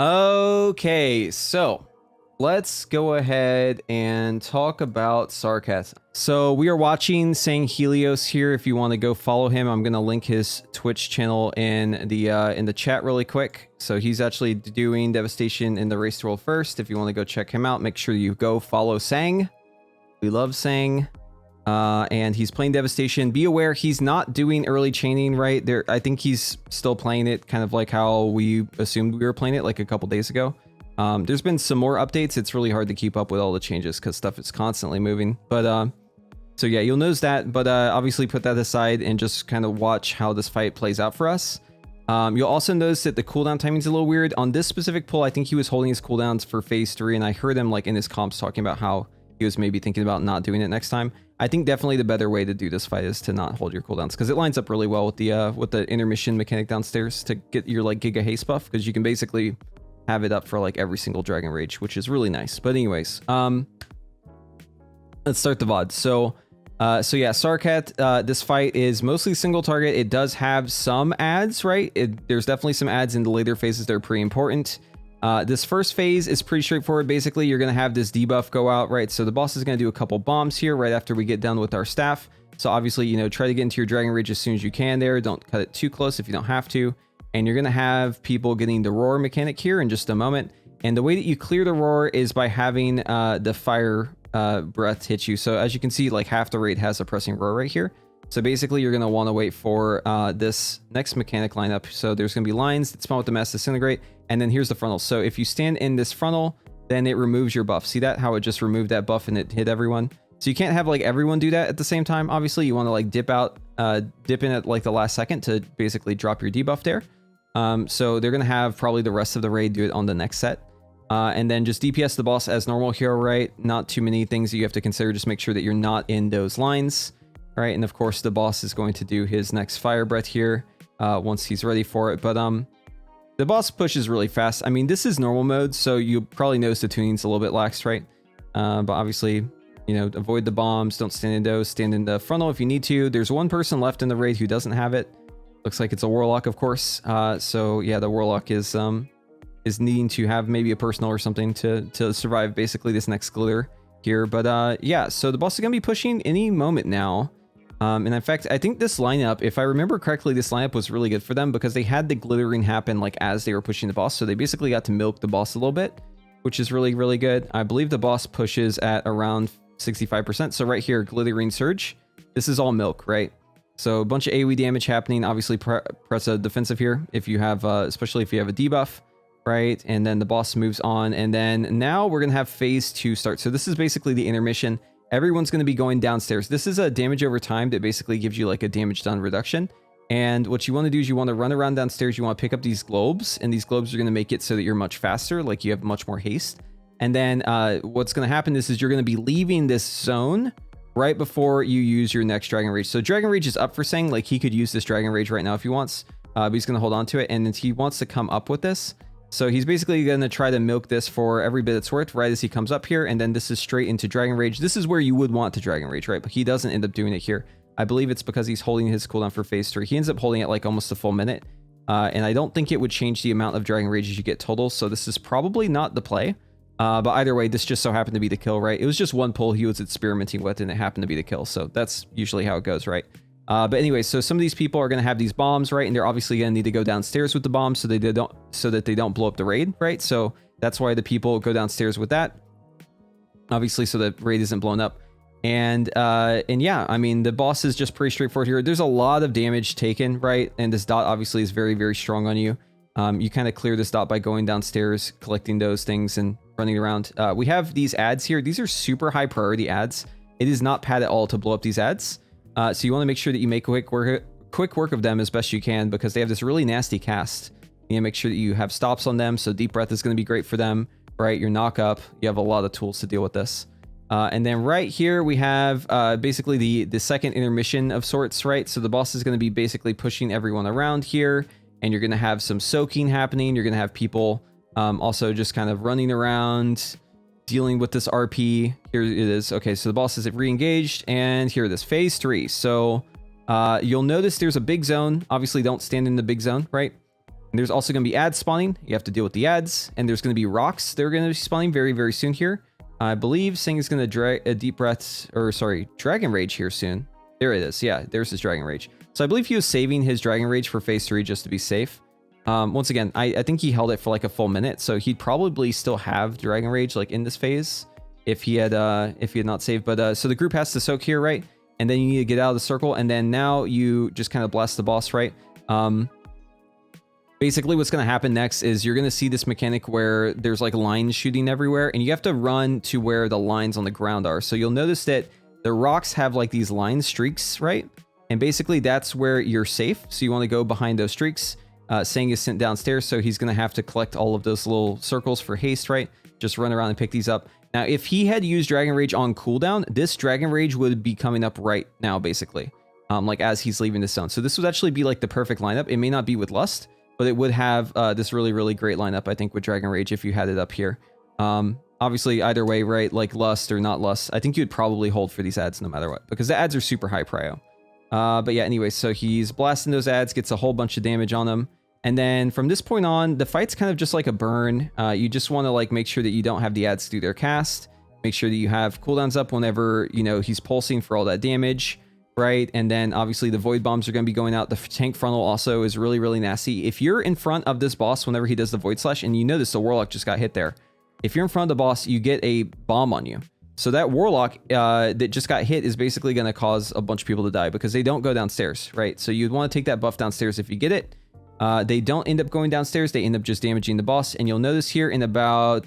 Okay, so let's go ahead and talk about Sarcat. So we are watching Sanghelios here. If you want to go follow him, I'm going to link his Twitch channel in the chat really quick. So he's actually doing Devastation in the Race to World first. If you want to go check him out, make sure you go follow Sang. We love Sang. And he's playing Devastation. Be aware he's not doing early chaining right there. I think he's still playing it kind of like how we assumed we were playing it like a couple days ago. There's been some more updates. It's really hard to keep up with all the changes because stuff is constantly moving. But so yeah, you'll notice that. But obviously put that aside and just kind of watch how this fight plays out for us. You'll also notice that the cooldown timing's a little weird. On this specific pull, I think he was holding his cooldowns for phase 3, and I heard him like in his comps talking about how he was maybe thinking about not doing it next time. I think definitely the better way to do this fight is to not hold your cooldowns because it lines up really well with the intermission mechanic downstairs to get your like Giga Haste buff, because you can basically have it up for like every single Dragon Rage, which is really nice. But anyways, let's start the VOD. So yeah, Sarcat, this fight is mostly single target. It does have some adds, right? There's definitely some adds in the later phases that are pretty important. This first phase is pretty straightforward. Basically, you're going to have this debuff go out, right? So the boss is going to do a couple bombs here right after we get done with our staff. So obviously, you know, try to get into your Dragon Rage as soon as you can there. Don't cut it too close if you don't have to. And you're going to have people getting the roar mechanic here in just a moment. And the way that you clear the roar is by having the fire breath hit you. So as you can see, like half the raid has a pressing roar right here. So basically, you're going to want to wait for this next mechanic lineup. So there's going to be lines that spawn with the mass disintegrate. And then here's the frontal. So if you stand in this frontal, then it removes your buff. See that? How it just removed that buff and it hit everyone? So you can't have like everyone do that at the same time. Obviously, you want to like dip in at like the last second to basically drop your debuff there. So they're going to have probably the rest of the raid do it on the next set. And then just DPS the boss as normal here, right? Not too many things that you have to consider. Just make sure that you're not in those lines. All right, and of course the boss is going to do his next fire breath here once he's ready for it. But the boss pushes really fast. I mean, this is normal mode, so you probably notice the tuning's a little bit lax, right? But obviously, you know, avoid the bombs. Don't stand in those. Stand in the frontal if you need to. There's one person left in the raid who doesn't have it. Looks like it's a warlock, of course. So yeah, the warlock is needing to have maybe a personal or something to survive basically this next glitter here. But yeah, so the boss is gonna be pushing any moment now. And in fact, I think this lineup, if I remember correctly, this lineup was really good for them because they had the glittering happen like as they were pushing the boss. So they basically got to milk the boss a little bit, which is really, really good. I believe the boss pushes at around 65%. So right here, glittering surge, this is all milk, right? So a bunch of AoE damage happening. Obviously press a defensive here if you have, especially if you have a debuff, right? And then the boss moves on. And then now we're going to have phase 2 start. So this is basically the intermission. Everyone's going to be going downstairs. This is a damage over time that basically gives you like a damage done reduction. And what you want to do is you want to run around downstairs. You want to pick up these globes, and these globes are going to make it so that you're much faster, like you have much more haste. And then what's going to happen is you're going to be leaving this zone right before you use your next Dragon Rage. So Dragon Rage is up for saying like he could use this Dragon Rage right now if he wants, but he's going to hold on to it. And he wants to come up with this. So he's basically going to try to milk this for every bit it's worth right as he comes up here. And then this is straight into Dragon Rage. This is where you would want to Dragon Rage, right? But he doesn't end up doing it here. I believe it's because he's holding his cooldown for phase 3. He ends up holding it like almost a full minute. And I don't think it would change the amount of Dragon Rages you get total. So this is probably not the play. But either way, this just so happened to be the kill, right? It was just one pull he was experimenting with and it happened to be the kill. So that's usually how it goes, right? But anyway, so some of these people are going to have these bombs, right? And they're obviously going to need to go downstairs with the bombs so that they don't blow up the raid, right? So that's why the people go downstairs with that, obviously, so the raid isn't blown up. And yeah, I mean, the boss is just pretty straightforward here. There's a lot of damage taken, right? And this dot obviously is very, very strong on you. You kind of clear this dot by going downstairs, collecting those things and running around. We have these ads here. These are super high priority ads. It is not pad at all to blow up these ads. So you want to make sure that you make quick work of them as best you can because they have this really nasty cast. You need to make sure that you have stops on them. So deep breath is going to be great for them, right? Your knock up, you have a lot of tools to deal with this. And then right here we have basically the second intermission of sorts, right? So the boss is going to be basically pushing everyone around here, and you're going to have some soaking happening. You're going to have people also just kind of running around, dealing with this RP. Here it is. Okay, so the boss is re-engaged, and here it is, phase 3. So you'll notice there's a big zone. Obviously, don't stand in the big zone, right? And there's also going to be ads spawning. You have to deal with the ads. And there's going to be rocks. They're going to be spawning very, very soon here. I believe Sing is going to drag a deep breath, or sorry, Dragon Rage here soon. There it is. Yeah, there's his Dragon Rage. So I believe he was saving his Dragon Rage for phase 3 just to be safe. Once again, I think he held it for like a full minute. So he'd probably still have Dragon Rage like in this phase if he had not saved. But so the group has to soak here, right? And then you need to get out of the circle. And then now you just kind of blast the boss, right? Basically, what's going to happen next is you're going to see this mechanic where there's like lines shooting everywhere, and you have to run to where the lines on the ground are. So you'll notice that the rocks have like these line streaks, right? And basically that's where you're safe. So you want to go behind those streaks. Sang is sent downstairs, so he's going to have to collect all of those little circles for haste, right? Just run around and pick these up. Now, if he had used Dragon Rage on cooldown, this Dragon Rage would be coming up right now, basically, like as he's leaving the zone. So this would actually be like the perfect lineup. It may not be with Lust, but it would have this really, really great lineup, I think, with Dragon Rage if you had it up here. Obviously, either way, right, like Lust or not Lust, I think you'd probably hold for these ads no matter what, because the ads are super high prio. But yeah, anyway, so he's blasting those ads, gets a whole bunch of damage on them. And then from this point on, the fight's kind of just like a burn. You just want to like make sure that you don't have the ads do their cast. Make sure that you have cooldowns up whenever, you know, he's pulsing for all that damage. Right, and then obviously the void bombs are going to be going out. The tank frontal also is really, really nasty. If you're in front of this boss whenever he does the void slash, and you notice the warlock just got hit there, if you're in front of the boss, you get a bomb on you. So that warlock that just got hit is basically going to cause a bunch of people to die because they don't go downstairs, right? So you'd want to take that buff downstairs if you get it. They don't end up going downstairs. They end up just damaging the boss. And you'll notice here in about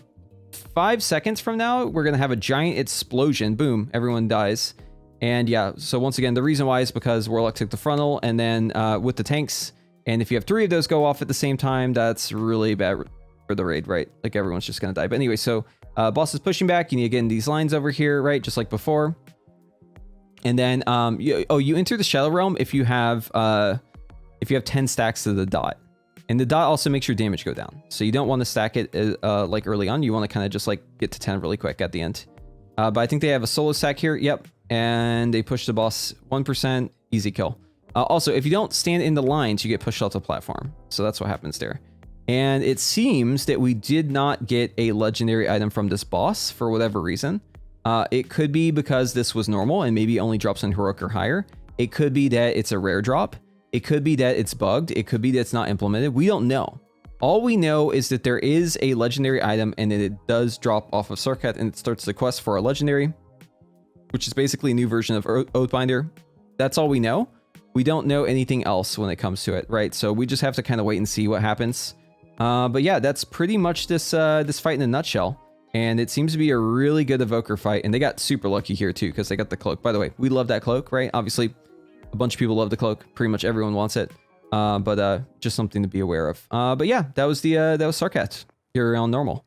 5 seconds from now, we're going to have a giant explosion. Boom, everyone dies. And yeah, so once again, the reason why is because Warlock took the frontal, and then with the tanks, and if you have 3 of those go off at the same time, that's really bad for the raid, right? Like everyone's just gonna die. But anyway, so boss is pushing back. You need to get in these lines over here, right? Just like before. And then you enter the Shadow Realm if you have 10 stacks to the dot, and the dot also makes your damage go down. So you don't want to stack it like early on. You want to kind of just like get to 10 really quick at the end. But I think they have a solo stack here. Yep. And they push the boss 1%, easy kill. Also, if you don't stand in the lines, you get pushed off the platform. So that's what happens there. And it seems that we did not get a legendary item from this boss for whatever reason. It could be because this was normal and maybe only drops on heroic or higher. It could be that it's a rare drop. It could be that it's bugged. It could be that it's not implemented. We don't know. All we know is that there is a legendary item and that it does drop off of Sarcat, and it starts the quest for a legendary, which is basically a new version of Oathbinder. That's all we know. We don't know anything else when it comes to it, right? So we just have to kind of wait and see what happens. But yeah, that's pretty much this fight in a nutshell. And it seems to be a really good Evoker fight. And they got super lucky here too, because they got the cloak. By the way, we love that cloak, right? Obviously, a bunch of people love the cloak. Pretty much everyone wants it. But just something to be aware of. But yeah, that was Sarcat here on normal.